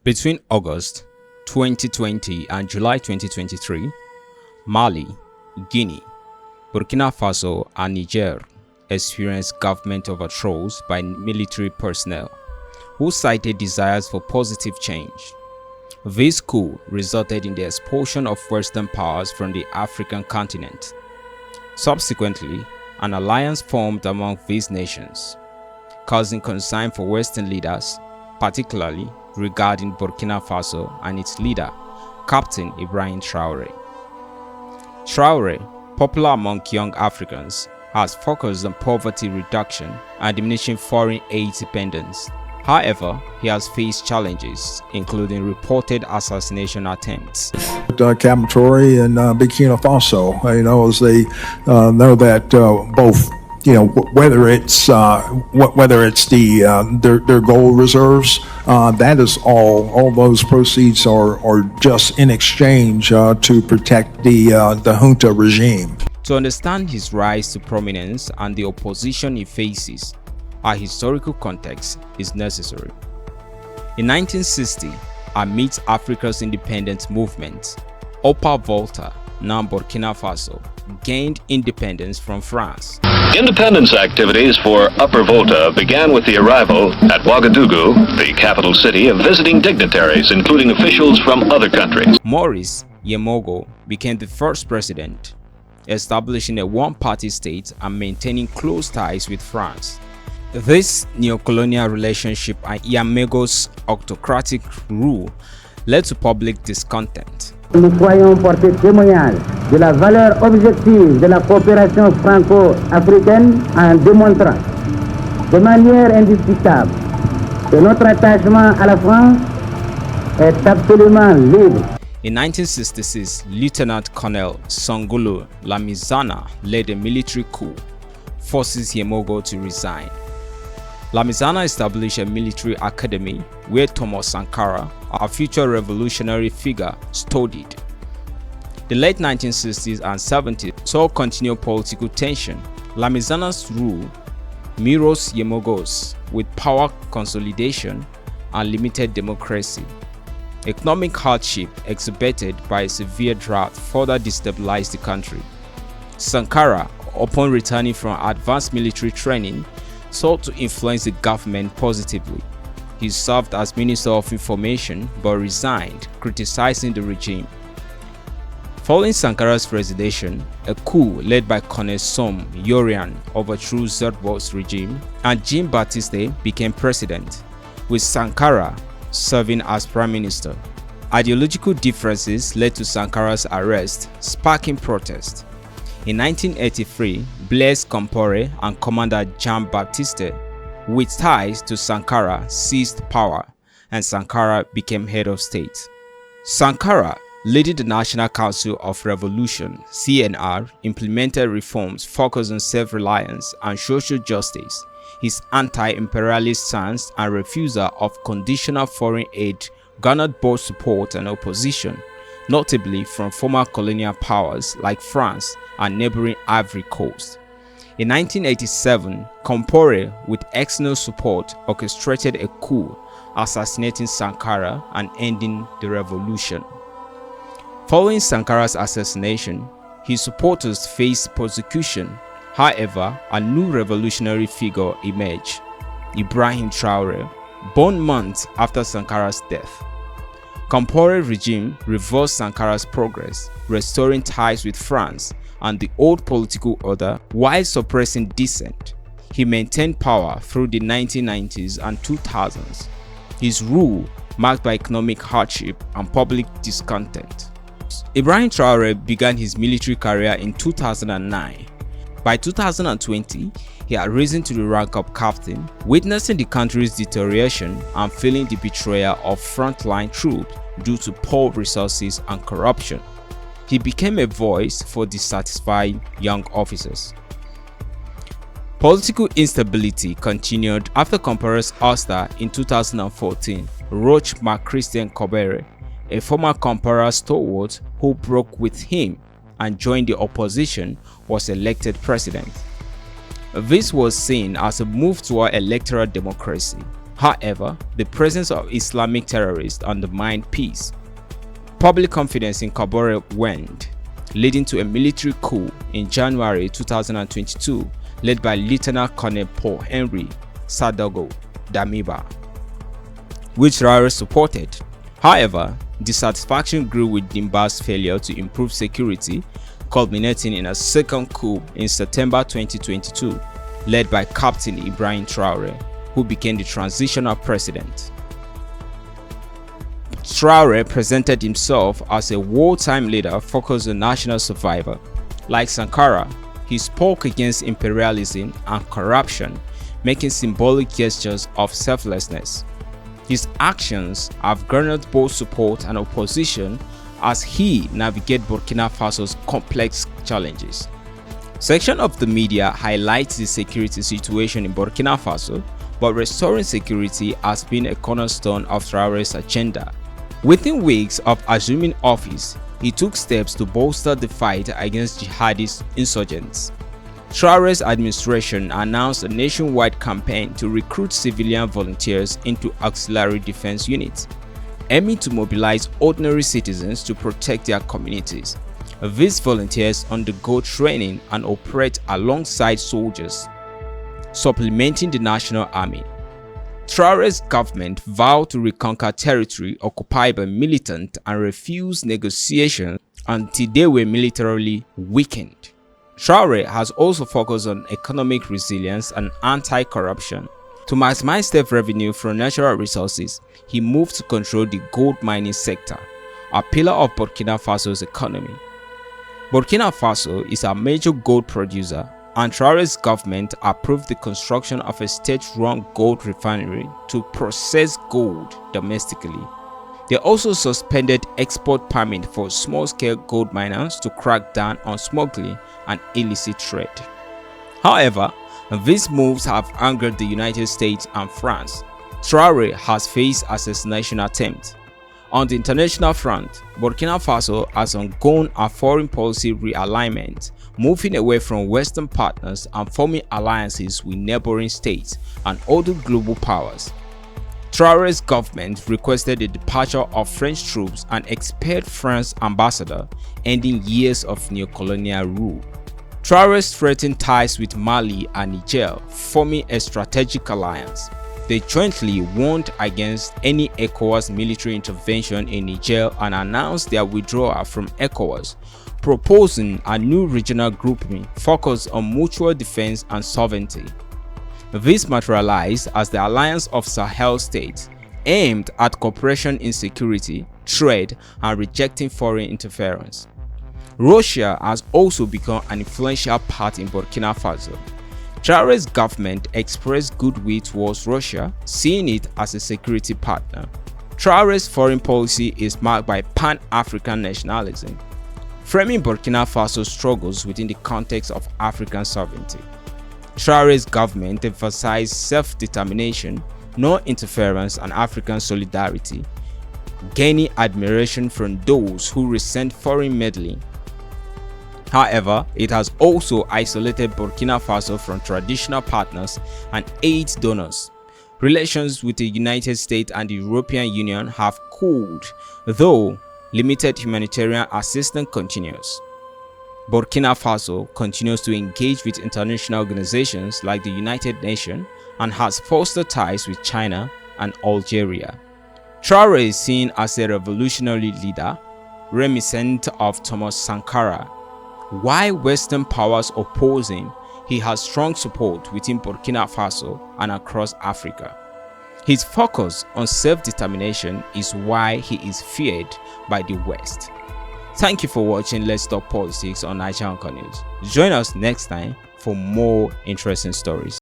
Between August 2020 and July 2023, Mali, Guinea, Burkina Faso, and Niger experienced government overthrows by military personnel who cited desires for positive change. This coup resulted in the expulsion of Western powers from the African continent. Subsequently, an alliance formed among these nations, causing concern for Western leaders, particularly regarding Burkina Faso and its leader, Captain Ibrahim Traore. Traore, popular among young Africans, has focused on poverty reduction and diminishing foreign aid dependence. However, he has faced challenges, including reported assassination attempts. Captain Traore in Burkina Faso, as they know that both, whether it's their gold reserves, that is all those proceeds are just in exchange to protect the junta regime. To understand his rise to prominence and the opposition he faces, a historical context is necessary. In 1960, amidst Africa's independence movement, Upper Volta, now Burkina Faso, gained independence from France. Independence activities for Upper Volta began with the arrival at Ouagadougou, the capital city, of visiting dignitaries, including officials from other countries. Maurice Yemogo became the first president, establishing a one-party state and maintaining close ties with France. This neo-colonial relationship and Yemogo's autocratic rule led to public discontent. Nous croyons porter témoignage de la valeur objective de la coopération franco-africaine en démontrant de manière indiscutable que notre attachement à la France est absolument libre. In 1966, Lieutenant Colonel Songolo Lamizana led a military coup, forces Yemogo to resign. Lamizana established a military academy where Thomas Sankara, a future revolutionary figure, studied. The late 1960s and 70s saw continued political tension. Lamizana's rule mirrors Yemogo's, with power consolidation and limited democracy. Economic hardship exhibited by a severe drought further destabilized the country. Sankara, upon returning from advanced military training, sought to influence the government positively. He served as Minister of Information but resigned, criticizing the regime. Following Sankara's resignation, a coup led by Colonel Som Yorian overthrew Zerbo's regime and Jean-Baptiste became president, with Sankara serving as Prime Minister. Ideological differences led to Sankara's arrest, sparking protest. In 1983, Blaise Compaoré and Commander Jean-Baptiste, with ties to Sankara, seized power, and Sankara became head of state. Sankara, leading the National Council of Revolution (CNR), implemented reforms focused on self-reliance and social justice. His anti-imperialist stance and refusal of conditional foreign aid garnered both support and opposition, notably from former colonial powers like France and neighboring Ivory Coast. In 1987, Compaoré, with external support, orchestrated a coup, assassinating Sankara and ending the revolution. Following Sankara's assassination, his supporters faced persecution. However, a new revolutionary figure emerged, Ibrahim Traore, born months after Sankara's death. Compaoré regime reversed Sankara's progress, restoring ties with France and the old political order while suppressing dissent. He maintained power through the 1990s and 2000s. His rule marked by economic hardship and public discontent. Ibrahim Traore began his military career in 2009. By 2020, he had risen to the rank of captain, witnessing the country's deterioration and feeling the betrayal of frontline troops due to poor resources and corruption. He became a voice for dissatisfied young officers. Political instability continued after Compaoré's ouster in 2014. Roch Marc-Christian Kabore, a former Compaoré stalwart who broke with him and joined the opposition, was elected president. This was seen as a move toward electoral democracy. However, the presence of Islamic terrorists undermined peace. Public confidence in Kabore waned, leading to a military coup in January 2022 led by Lieutenant Colonel Paul Henry Sadogo Damiba, which Traore supported. However, dissatisfaction grew with Dimba's failure to improve security, culminating in a second coup in September 2022 led by Captain Ibrahim Traore, who became the transitional president. Traore presented himself as a wartime leader focused on national survival. Like Sankara, he spoke against imperialism and corruption, making symbolic gestures of selflessness. His actions have garnered both support and opposition as he navigates Burkina Faso's complex challenges. Section of the media highlights the security situation in Burkina Faso, but restoring security has been a cornerstone of Traore's agenda. Within weeks of assuming office, he took steps to bolster the fight against jihadist insurgents. Traore's administration announced a nationwide campaign to recruit civilian volunteers into auxiliary defense units, aiming to mobilize ordinary citizens to protect their communities. These volunteers undergo training and operate alongside soldiers, supplementing the national army. Traore's government vowed to reconquer territory occupied by militants and refuse negotiations until they were militarily weakened. Traore has also focused on economic resilience and anti-corruption. To maximize state revenue from natural resources, he moved to control the gold mining sector, a pillar of Burkina Faso's economy. Burkina Faso is a major gold producer, and Traore's government approved the construction of a state-run gold refinery to process gold domestically. They also suspended export permits for small-scale gold miners to crack down on smuggling and illicit trade. However, these moves have angered the United States and France. Traore has faced assassination attempts. On the international front, Burkina Faso has undergone a foreign policy realignment, moving away from Western partners and forming alliances with neighboring states and other global powers. Traore's government requested the departure of French troops and expelled France's ambassador, ending years of neocolonial rule. Traore threatened ties with Mali and Niger, forming a strategic alliance. They jointly warned against any ECOWAS military intervention in Niger and announced their withdrawal from ECOWAS, proposing a new regional grouping focused on mutual defense and sovereignty. This materialized as the Alliance of Sahel States, aimed at cooperation in security, trade, and rejecting foreign interference. Russia has also become an influential part in Burkina Faso. Traore's government expressed goodwill towards Russia, seeing it as a security partner. Traore's foreign policy is marked by Pan-African nationalism, framing Burkina Faso's struggles within the context of African sovereignty. Traore's government emphasized self-determination, non-interference, and African solidarity, gaining admiration from those who resent foreign meddling. However, it has also isolated Burkina Faso from traditional partners and aid donors. Relations with the United States and the European Union have cooled, though limited humanitarian assistance continues. Burkina Faso continues to engage with international organizations like the United Nations and has fostered ties with China and Algeria. Traore is seen as a revolutionary leader, reminiscent of Thomas Sankara. While Western powers oppose him, he has strong support within Burkina Faso and across Africa. His focus on self-determination is why he is feared by the West. Thank you for watching Let's Talk Politics on Nigerian News. Join us next time for more interesting stories.